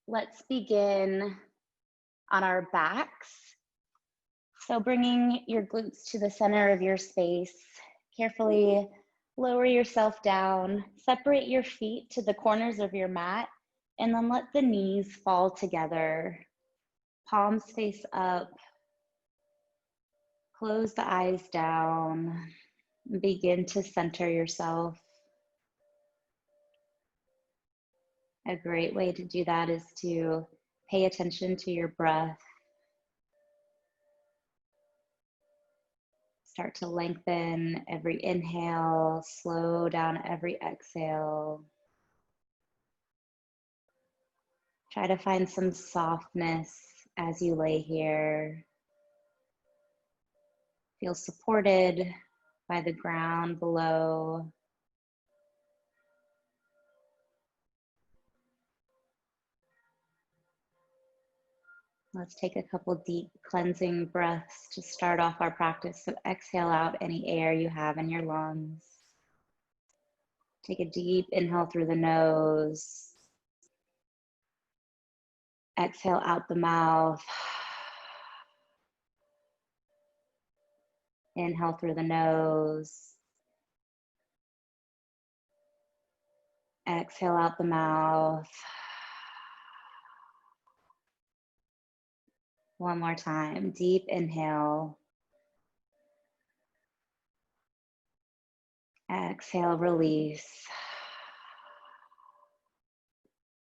let's begin on our backs. So bringing your glutes to the center of your space, carefully lower yourself down, separate your feet to the corners of your mat, and then let the knees fall together. Palms face up, close the eyes down, begin to center yourself. A great way to do that is to pay attention to your breath. Start to lengthen every inhale, slow down every exhale. Try to find some softness as you lay here. Feel supported by the ground below. Let's take a couple deep cleansing breaths to start off our practice. So exhale out any air you have in your lungs. Take a deep inhale through the nose. Exhale out the mouth. Inhale through the nose. Exhale out the mouth. One more time, deep inhale. Exhale, release.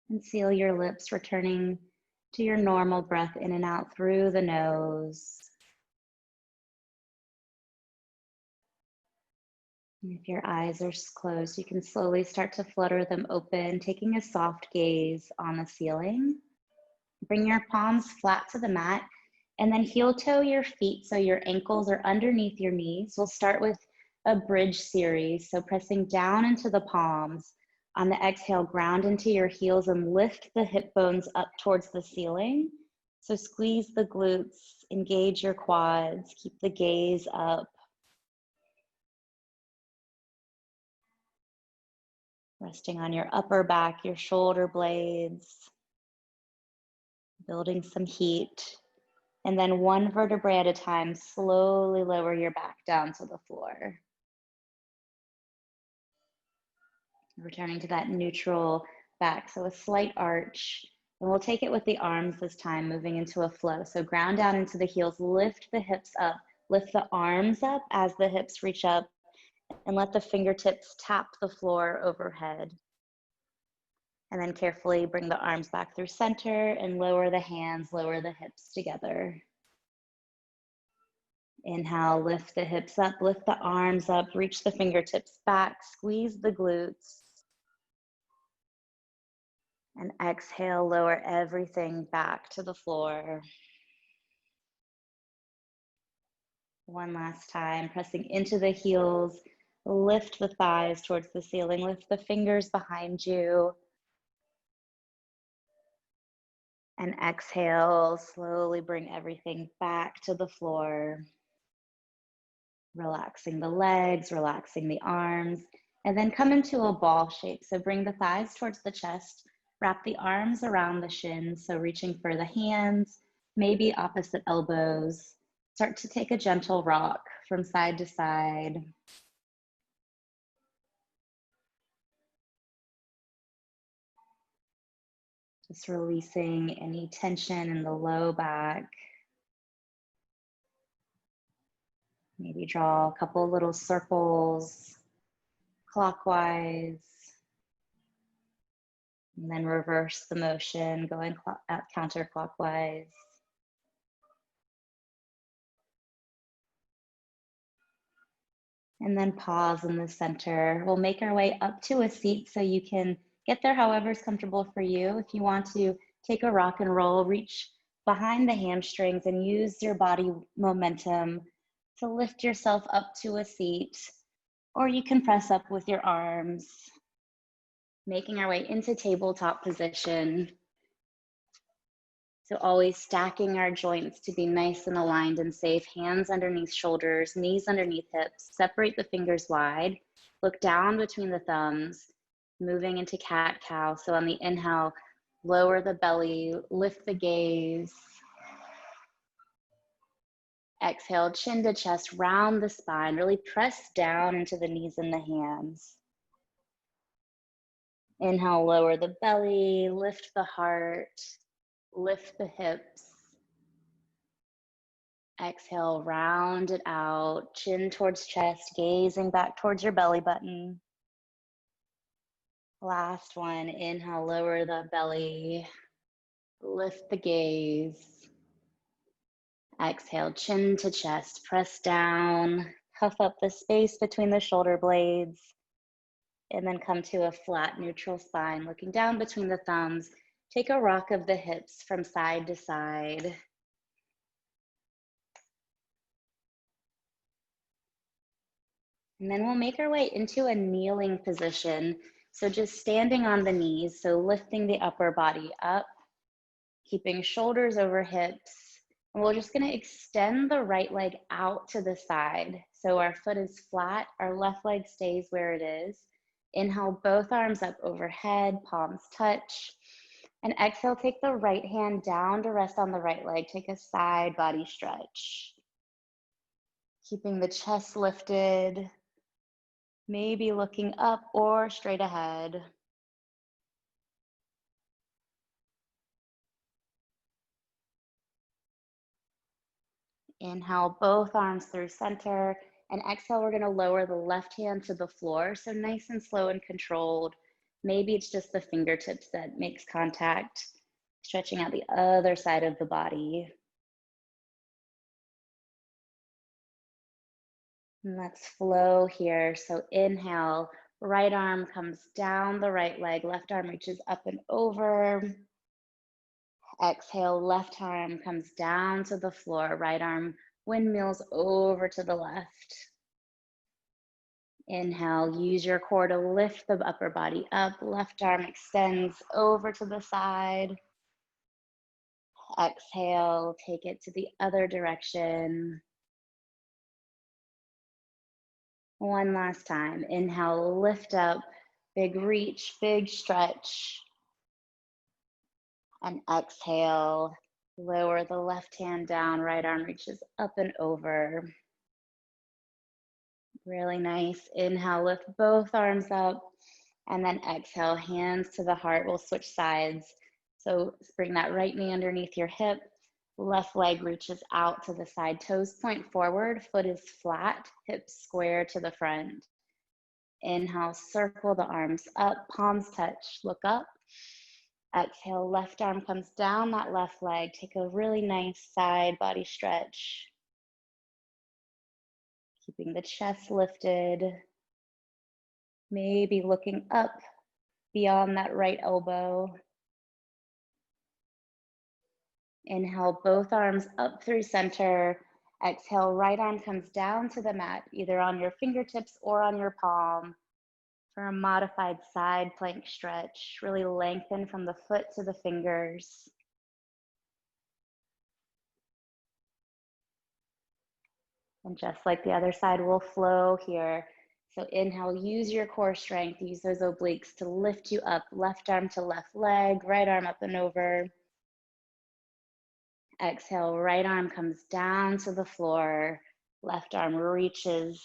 And seal your lips, returning to your normal breath in and out through the nose. And if your eyes are closed, you can slowly start to flutter them open, taking a soft gaze on the ceiling. Bring your palms flat to the mat and then heel toe your feet so your ankles are underneath your knees. We'll start with a bridge series. So pressing down into the palms. On the exhale, ground into your heels and lift the hip bones up towards the ceiling. So squeeze the glutes, engage your quads, keep the gaze up. Resting on your upper back, your shoulder blades. Building some heat. And then one vertebrae at a time, slowly lower your back down to the floor. Returning to that neutral back, so a slight arch. And we'll take it with the arms this time, moving into a flow. So ground down into the heels, lift the hips up, lift the arms up as the hips reach up, and let the fingertips tap the floor overhead. And then carefully bring the arms back through center and lower the hands, lower the hips together. Inhale, lift the hips up, lift the arms up, reach the fingertips back, squeeze the glutes. And exhale, lower everything back to the floor. One last time, pressing into the heels, lift the thighs towards the ceiling, lift the fingers behind you. And exhale, slowly bring everything back to the floor. Relaxing the legs, relaxing the arms, and then come into a ball shape. So bring the thighs towards the chest, wrap the arms around the shins. So reaching for the hands, maybe opposite elbows. Start to take a gentle rock from side to side. Just releasing any tension in the low back. Maybe draw a couple little circles clockwise. And then reverse the motion, going counterclockwise. And then pause in the center. We'll make our way up to a seat so you can get there however is comfortable for you. If you want to take a rock and roll, reach behind the hamstrings and use your body momentum to lift yourself up to a seat. Or you can press up with your arms, making our way into tabletop position. So always stacking our joints to be nice and aligned and safe. Hands underneath shoulders, knees underneath hips. Separate the fingers wide. Look down between the thumbs, moving into cat-cow. So on the inhale, Lower the belly, lift the gaze. Exhale, chin to chest, round the spine. Really press down into the knees and the hands. Inhale, lower the belly, lift the heart, lift the hips. Exhale, round it out, chin towards chest, gazing back towards your belly button. Last one, inhale, lower the belly, lift the gaze. Exhale, chin to chest, press down, puff up the space between the shoulder blades, and then come to a flat neutral spine, looking down between the thumbs. Take a rock of the hips from side to side. And then we'll make our way into a kneeling position. So just standing on the knees, so lifting the upper body up, keeping shoulders over hips. And we're just gonna extend the right leg out to the side. So our foot is flat, our left leg stays where it is. Inhale, both arms up overhead, palms touch. And exhale, take the right hand down to rest on the right leg. Take a side body stretch. Keeping the chest lifted, maybe looking up or straight ahead. Inhale, both arms through center. And exhale, we're gonna lower the left hand to the floor. So nice and slow and controlled. Maybe it's just the fingertips that makes contact, stretching out the other side of the body. And let's flow here. So inhale, right arm comes down the right leg, left arm reaches up and over. Exhale, left arm comes down to the floor, right arm windmills over to the left. Inhale, use your core to lift the upper body up. Left arm extends over to the side. Exhale, take it to the other direction. One last time. Inhale, lift up, big reach, big stretch. And exhale, lower the left hand down, right arm reaches up and over. Really nice. Inhale, lift both arms up, and then exhale, hands to the heart. We'll switch sides. So bring that right knee underneath your hip, left leg reaches out to the side, toes point forward, foot is flat, hips square to the front. Inhale, circle the arms up, palms touch, look up. Exhale, left arm comes down that left leg. Take a really nice side body stretch. Keeping the chest lifted. Maybe looking up beyond that right elbow. Inhale, both arms up through center. Exhale, right arm comes down to the mat, either on your fingertips or on your palm for a modified side plank stretch. Really lengthen from the foot to the fingers. And just like the other side, we'll flow here. So inhale, use your core strength, use those obliques to lift you up, left arm to left leg, right arm up and over. Exhale, right arm comes down to the floor, left arm reaches.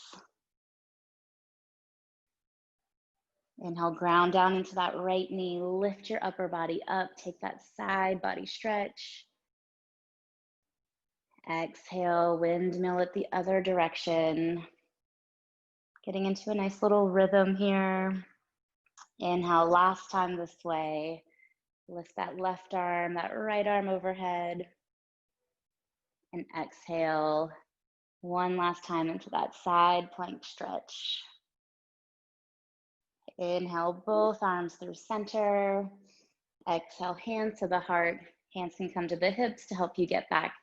Inhale, ground down into that right knee, lift your upper body up, take that side body stretch. Exhale, windmill it the other direction. Getting into a nice little rhythm here. Inhale, last time this way. Lift that left arm, that right arm overhead. And exhale, one last time into that side plank stretch. Inhale, both arms through center. Exhale, hands to the heart. Hands can come to the hips to help you get back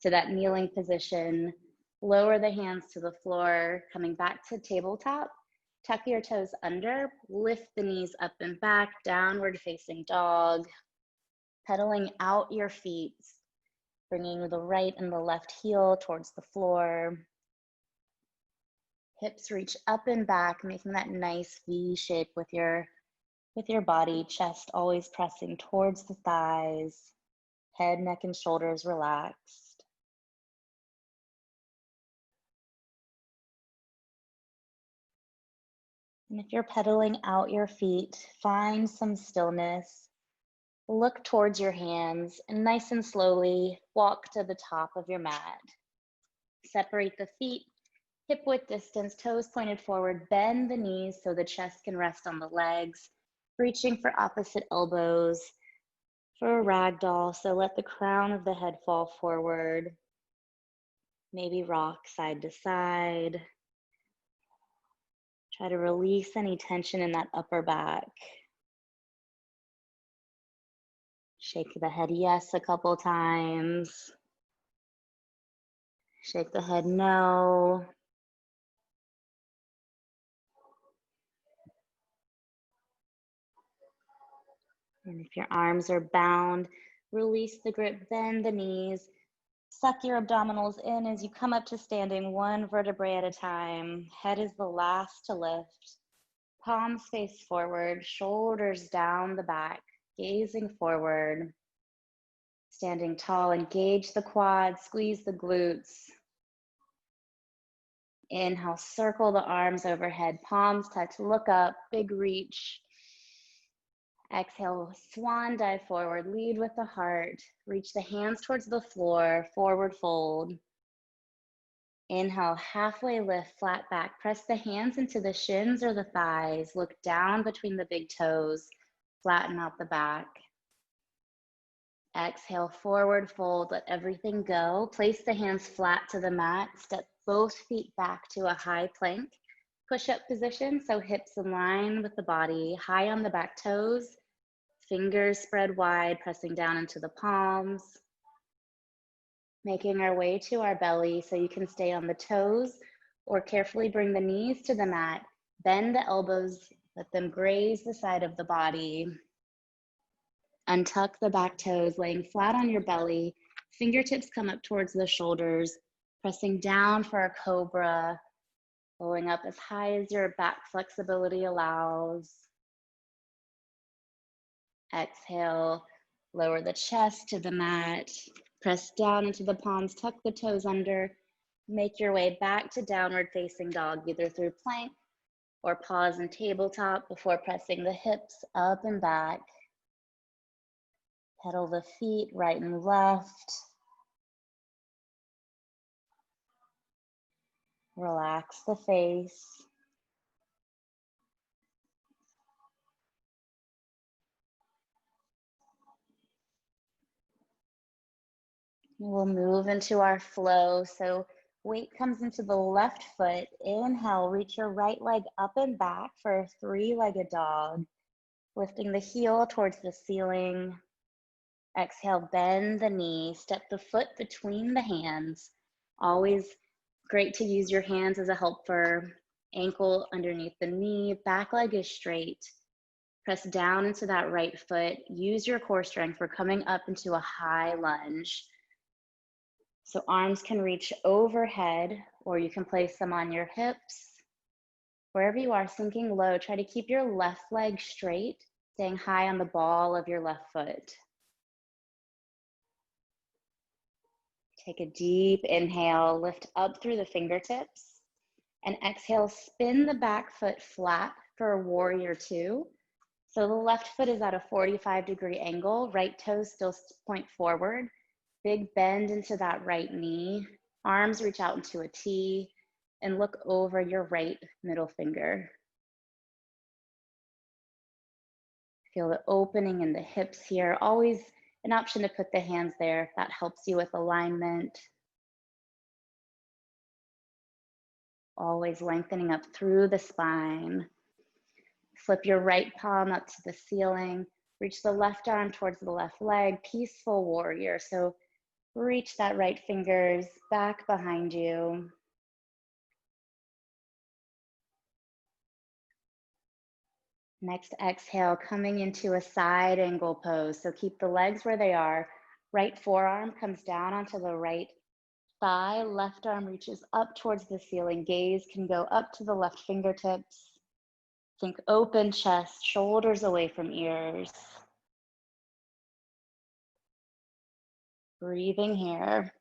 to that kneeling position. Lower the hands to the floor, coming back to tabletop. Tuck your toes under, lift the knees up and back, downward facing dog. Pedaling out your feet, bringing the right and the left heel towards the floor. Hips reach up and back, making that nice V shape with your with your body, chest always pressing towards the thighs, head, neck, and shoulders relaxed. And if you're pedaling out your feet, find some stillness. Look towards your hands and nice and slowly walk to the top of your mat. Separate the feet, hip width distance, toes pointed forward, bend the knees so the chest can rest on the legs, reaching for opposite elbows for a ragdoll. So let the crown of the head fall forward. Maybe rock side to side. Try to release any tension in that upper back. Shake the head yes a couple times. Shake the head no. And if your arms are bound, release the grip, bend the knees. Suck your abdominals in as you come up to standing, one vertebrae at a time. Head is the last to lift. Palms face forward, shoulders down the back, gazing forward. Standing tall, engage the quads, squeeze the glutes. Inhale, circle the arms overhead, palms touch, look up, big reach. Exhale, swan dive forward, lead with the heart. Reach the hands towards the floor, forward fold. Inhale, halfway lift, flat back. Press the hands into the shins or the thighs. Look down between the big toes. Flatten out the back. Exhale, forward fold, let everything go. Place the hands flat to the mat. Step both feet back to a high plank. Push-up position, so hips in line with the body. High on the back toes. Fingers spread wide, pressing down into the palms. Making our way to our belly so you can stay on the toes or carefully bring the knees to the mat. Bend the elbows, let them graze the side of the body. Untuck the back toes, laying flat on your belly. Fingertips come up towards the shoulders, pressing down for a cobra, going up as high as your back flexibility allows. Exhale, lower the chest to the mat. Press down into the palms, tuck the toes under. Make your way back to downward facing dog, either through plank or pause and tabletop before pressing the hips up and back. Pedal the feet right and left. Relax the face. We'll move into our flow. So weight comes into the left foot. Inhale, reach your right leg up and back for a three-legged dog. Lifting the heel towards the ceiling. Exhale, bend the knee, step the foot between the hands. Always great to use your hands as a helper. Ankle underneath the knee, back leg is straight. Press down into that right foot. Use your core strength. We're coming up into a high lunge. So arms can reach overhead, or you can place them on your hips. Wherever you are, sinking low, try to keep your left leg straight, staying high on the ball of your left foot. Take a deep inhale, lift up through the fingertips, and exhale, spin the back foot flat for a warrior two. So the left foot is at a 45-degree angle, right toes still point forward. Big bend into that right knee, arms reach out into a T, and look over your right middle finger. Feel the opening in the hips here. Always an option to put the hands there if that helps you with alignment. Always lengthening up through the spine. Flip your right palm up to the ceiling. Reach the left arm towards the left leg. Peaceful warrior. So reach that right fingers back behind you. Next exhale, coming into a side angle pose. So keep the legs where they are. Right forearm comes down onto the right thigh. Left arm reaches up towards the ceiling. Gaze can go up to the left fingertips. Think open chest, shoulders away from ears. Breathing here.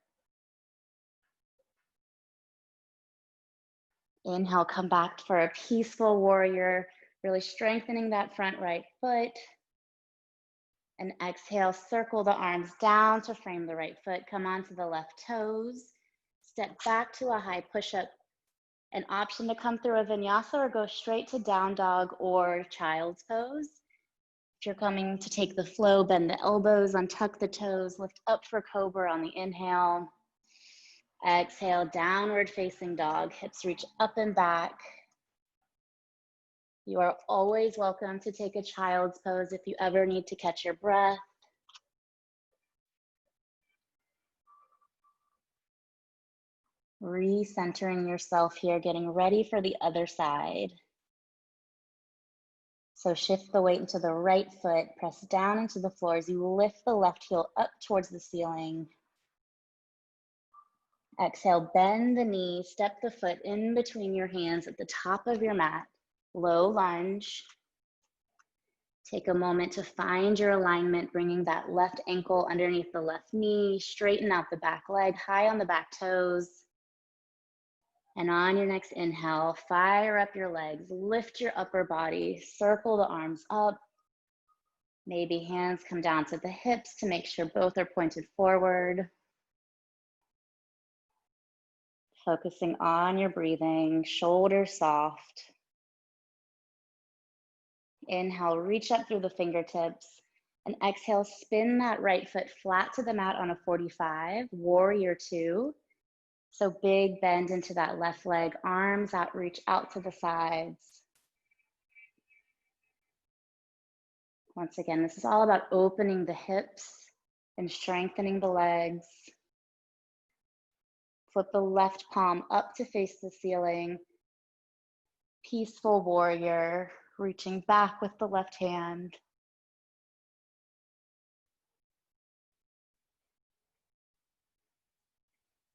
Inhale, come back for a peaceful warrior, really strengthening that front right foot. And exhale, circle the arms down to frame the right foot. Come onto the left toes. Step back to a high push-up. An option to come through a vinyasa or go straight to down dog or child's pose. If you're coming to take the flow, bend the elbows, untuck the toes, lift up for cobra on the inhale. Exhale, downward facing dog, hips reach up and back. You are always welcome to take a child's pose if you ever need to catch your breath. Recentering yourself here, getting ready for the other side. So shift the weight into the right foot, press down into the floor as you lift the left heel up towards the ceiling. Exhale, bend the knee, step the foot in between your hands at the top of your mat. Low lunge. Take a moment to find your alignment, bringing that left ankle underneath the left knee, straighten out the back leg, high on the back toes. And on your next inhale, fire up your legs, lift your upper body, circle the arms up. Maybe hands come down to the hips to make sure both are pointed forward. Focusing on your breathing, shoulders soft. Inhale, reach up through the fingertips. And exhale, spin that right foot flat to the mat on a 45, warrior two. So big bend into that left leg, arms out, reach out to the sides. Once again, this is all about opening the hips and strengthening the legs. Flip the left palm up to face the ceiling. Peaceful warrior, reaching back with the left hand.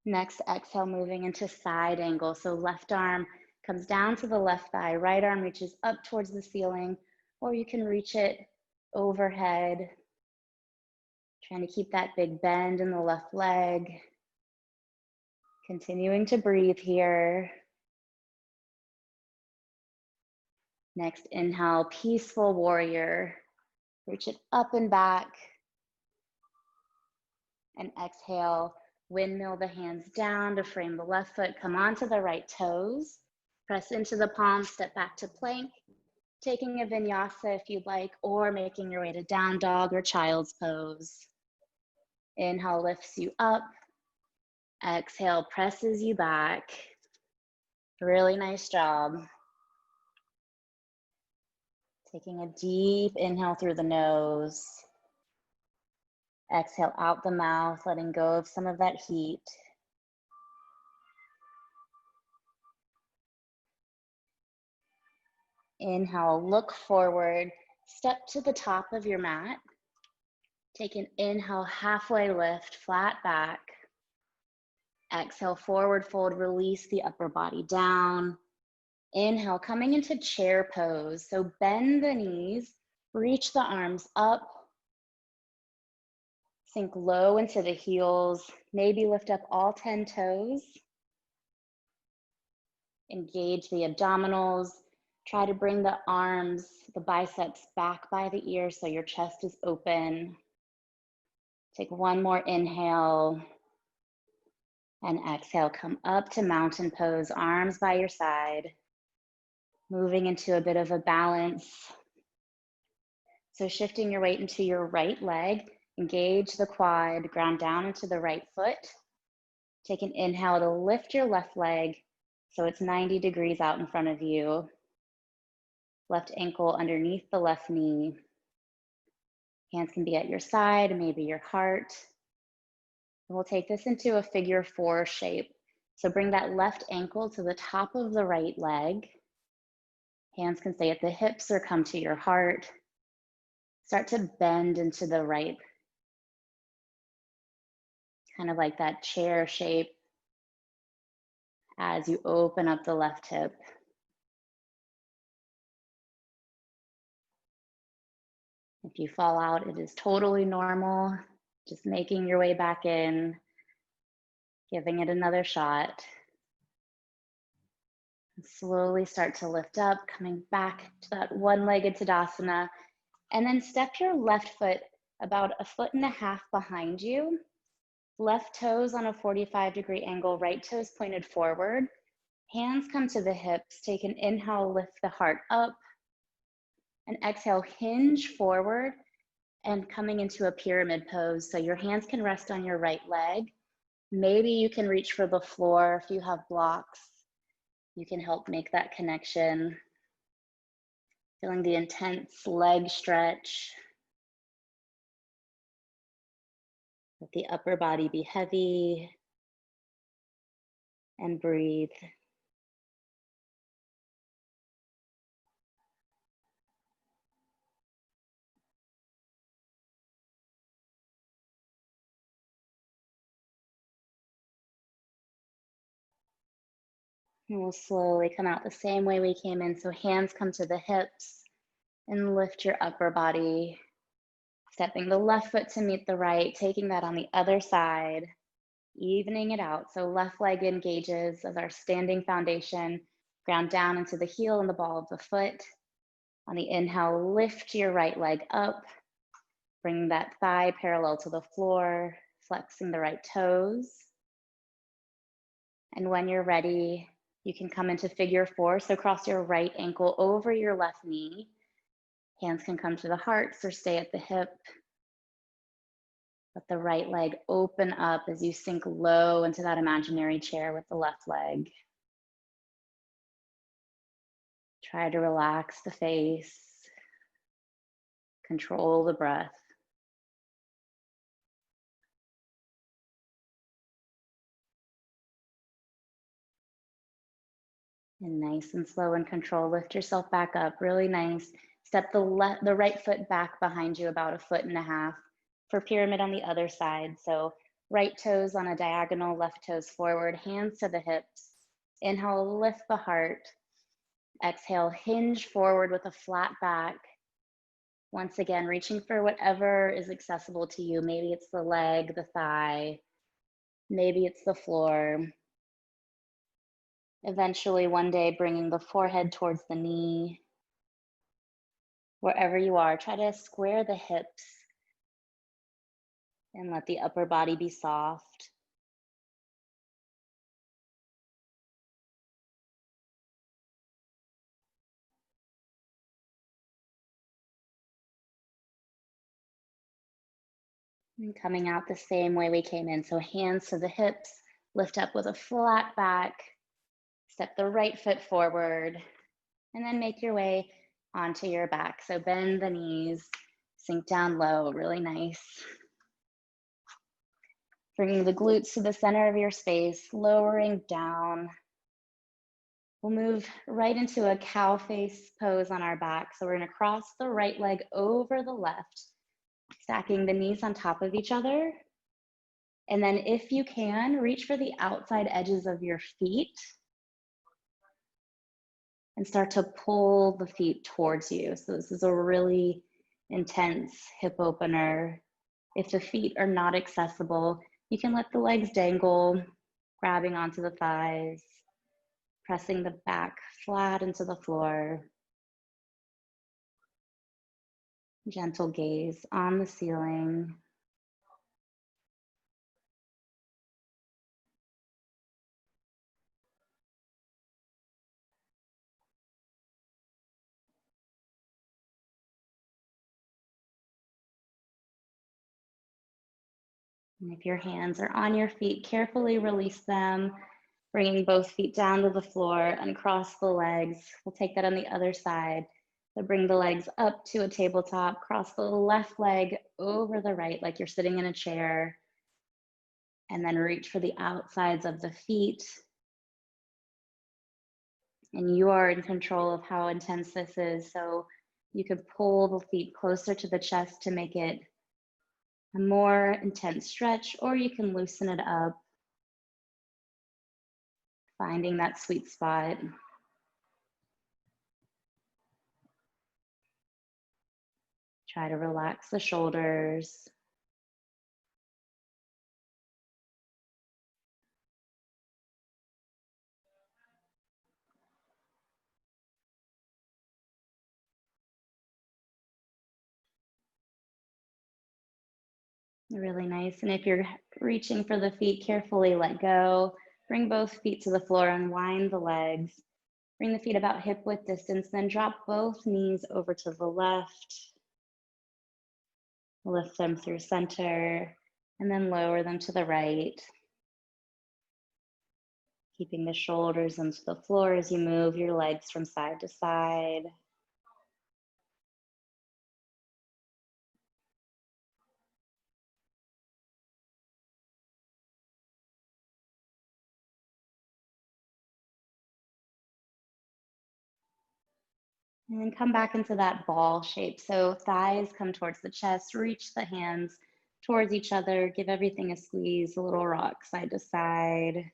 Next, exhale, moving into side angle. So left arm comes down to the left thigh, right arm reaches up towards the ceiling, or you can reach it overhead. Trying to keep that big bend in the left leg. Continuing to breathe here. Next, inhale, peaceful warrior. Reach it up and back. And exhale, windmill the hands down to frame the left foot. Come onto the right toes. Press into the palms, step back to plank. Taking a vinyasa if you'd like, or making your way to down dog or child's pose. Inhale lifts you up. Exhale presses you back. Really nice job. Taking a deep inhale through the nose. Exhale out the mouth, letting go of some of that heat. Inhale, look forward, step to the top of your mat. Take an inhale, halfway lift, flat back. Exhale, forward fold, release the upper body down. Inhale, coming into chair pose. So bend the knees, reach the arms up. Sink low into the heels, maybe lift up all 10 toes. Engage the abdominals. Try to bring the arms, the biceps back by the ear so your chest is open. Take one more inhale. And exhale, come up to mountain pose, arms by your side. Moving into a bit of a balance. So shifting your weight into your right leg. Engage the quad, ground down into the right foot. Take an inhale to lift your left leg so it's 90 degrees out in front of you. Left ankle underneath the left knee. Hands can be at your side, maybe your heart. And we'll take this into a figure four shape. So bring that left ankle to the top of the right leg. Hands can stay at the hips or come to your heart. Start to bend into the right. Kind of like that chair shape as you open up the left hip. you fall out, it is totally normal. Just making your way back in, giving it another shot. And slowly start to lift up, coming back to that one-legged Tadasana. And then step your left foot about 1.5 feet behind you. Left toes on a 45-degree angle, right toes pointed forward. Hands come to the hips. Take an inhale, lift the heart up. And exhale, hinge forward and coming into a pyramid pose. So your hands can rest on your right leg. Maybe you can reach for the floor if you have blocks. You can help make that connection. Feeling the intense leg stretch. Let the upper body be heavy. And breathe. And we'll slowly come out the same way we came in. So hands come to the hips and lift your upper body. Stepping the left foot to meet the right, taking that on the other side, evening it out. So left leg engages as our standing foundation, ground down into the heel and the ball of the foot. On the inhale, lift your right leg up, bring that thigh parallel to the floor, flexing the right toes. And when you're ready, you can come into figure four. So cross your right ankle over your left knee. Hands can come to the hearts or stay at the hip. Let the right leg open up as you sink low into that imaginary chair with the left leg. Try to relax the face. Control the breath. And nice and slow and control, lift yourself back up, really nice. Step the right foot back behind you about 1.5 feet for pyramid on the other side. So right toes on a diagonal, left toes forward, hands to the hips. Inhale, lift the heart. Exhale, hinge forward with a flat back. Once again, reaching for whatever is accessible to you. Maybe it's the leg, the thigh, maybe it's the floor. Eventually, one day, bringing the forehead towards the knee. Wherever you are, try to square the hips and let the upper body be soft. And coming out the same way we came in. So hands to the hips, lift up with a flat back, step the right foot forward, and then make your way onto your back. So bend the knees, sink down low, really nice. Bringing the glutes to the center of your space, lowering down. We'll move right into a cow face pose on our back. So we're gonna cross the right leg over the left, stacking the knees on top of each other. And then if you can, reach for the outside edges of your feet and start to pull the feet towards you. So this is a really intense hip opener. If the feet are not accessible, you can let the legs dangle, grabbing onto the thighs, pressing the back flat into the floor. Gentle gaze on the ceiling. And if your hands are on your feet, carefully release them, bringing both feet down to the floor, uncross the legs. We'll take that on the other side. So bring the legs up to a tabletop, cross the left leg over the right like you're sitting in a chair, and then reach for the outsides of the feet. And you are in control of how intense this is, so you can pull the feet closer to the chest to make it a more intense stretch, or you can loosen it up, finding that sweet spot. Try to relax the shoulders. Really nice. And if you're reaching for the feet, carefully let go. Bring both feet to the floor, unwind the legs. Bring the feet about hip width distance, then drop both knees over to the left. Lift them through center, and then lower them to the right. Keeping the shoulders into the floor as you move your legs from side to side. And then come back into that ball shape. So thighs come towards the chest, reach the hands towards each other, give everything a squeeze, a little rock side to side.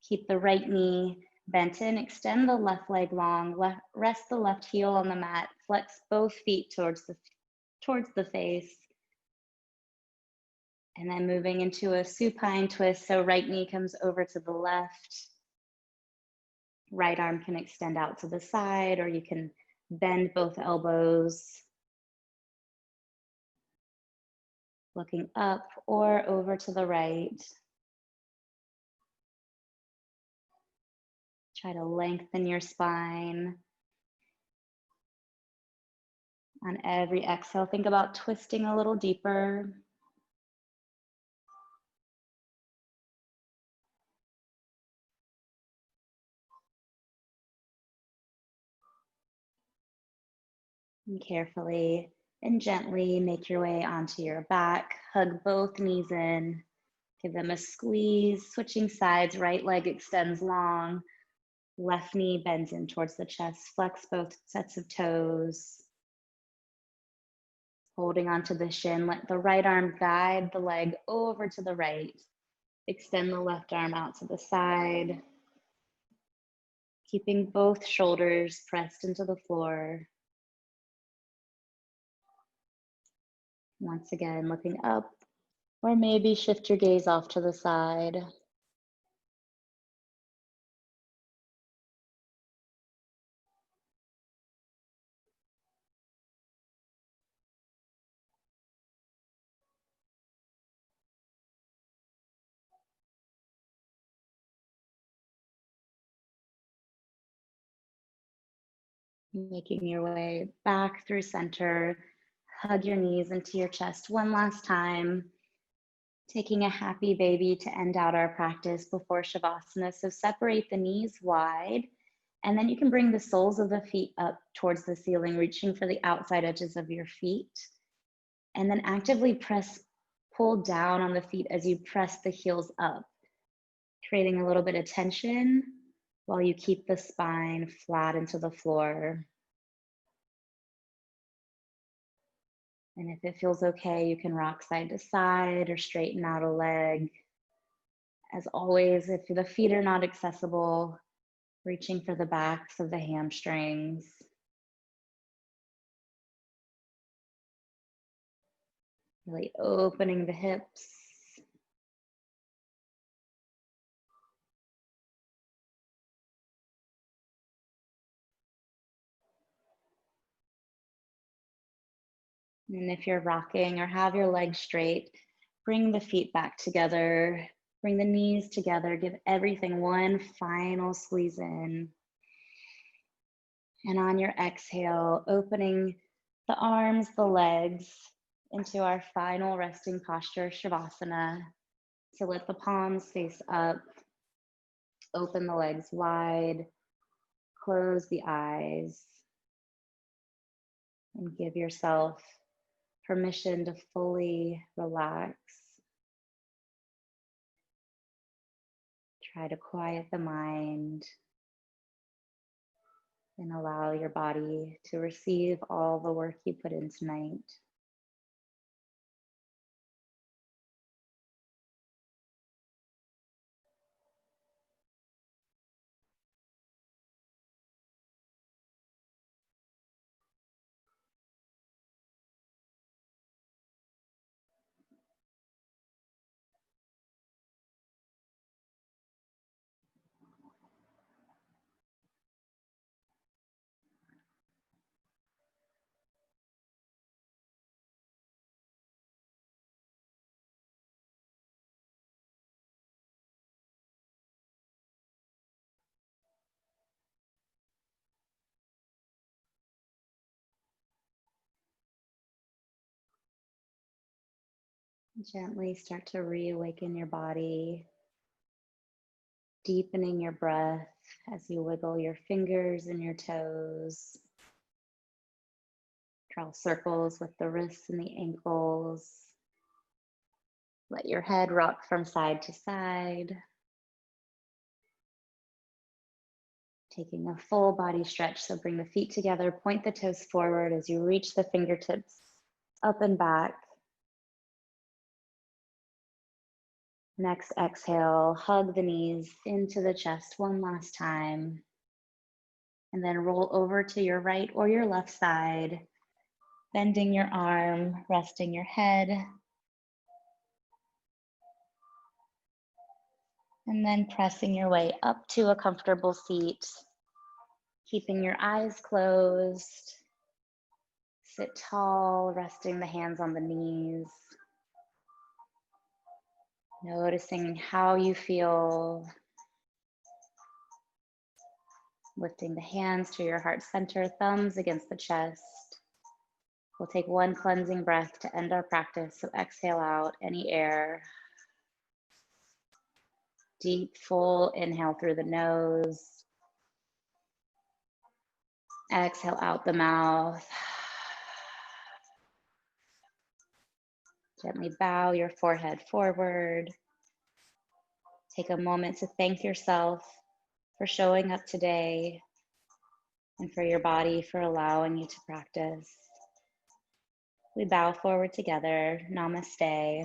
Keep the right knee bent in, extend the left leg long, rest the left heel on the mat, flex both feet towards the face. And then moving into a supine twist, so right knee comes over to the left. Right arm can extend out to the side, or you can bend both elbows, looking up or over to the right. Try to lengthen your spine. On every exhale, think about twisting a little deeper. And carefully and gently make your way onto your back. Hug both knees in. Give them a squeeze. Switching sides, right leg extends long. Left knee bends in towards the chest. Flex both sets of toes. Holding onto the shin, let the right arm guide the leg over to the right. Extend the left arm out to the side. Keeping both shoulders pressed into the floor. Once again, looking up, or maybe shift your gaze off to the side. Making your way back through center. Hug your knees into your chest one last time. Taking a happy baby to end out our practice before Shavasana. So separate the knees wide, and then you can bring the soles of the feet up towards the ceiling, reaching for the outside edges of your feet. And then actively pull down on the feet as you press the heels up, creating a little bit of tension while you keep the spine flat into the floor. And if it feels okay, you can rock side to side or straighten out a leg. As always, if the feet are not accessible, reaching for the backs of the hamstrings. Really opening the hips. And if you're rocking or have your legs straight, bring the feet back together. Bring the knees together. Give everything one final squeeze in. And on your exhale, opening the arms, the legs into our final resting posture, Shavasana. So let the palms face up. Open the legs wide. Close the eyes. And give yourself permission to fully relax. Try to quiet the mind and allow your body to receive all the work you put in tonight. Gently start to reawaken your body, deepening your breath as you wiggle your fingers and your toes. Draw circles with the wrists and the ankles. Let your head rock from side to side. Taking a full body stretch, so bring the feet together, point the toes forward as you reach the fingertips up and back. Next exhale, hug the knees into the chest one last time. And then roll over to your right or your left side, bending your arm, resting your head. And then pressing your way up to a comfortable seat, keeping your eyes closed. Sit tall, resting the hands on the knees. Noticing how you feel. Lifting the hands to your heart center, thumbs against the chest. We'll take one cleansing breath to end our practice. So exhale out any air. Deep, full inhale through the nose. Exhale out the mouth. Gently bow your forehead forward. Take a moment to thank yourself for showing up today and for your body for allowing you to practice. We bow forward together. Namaste.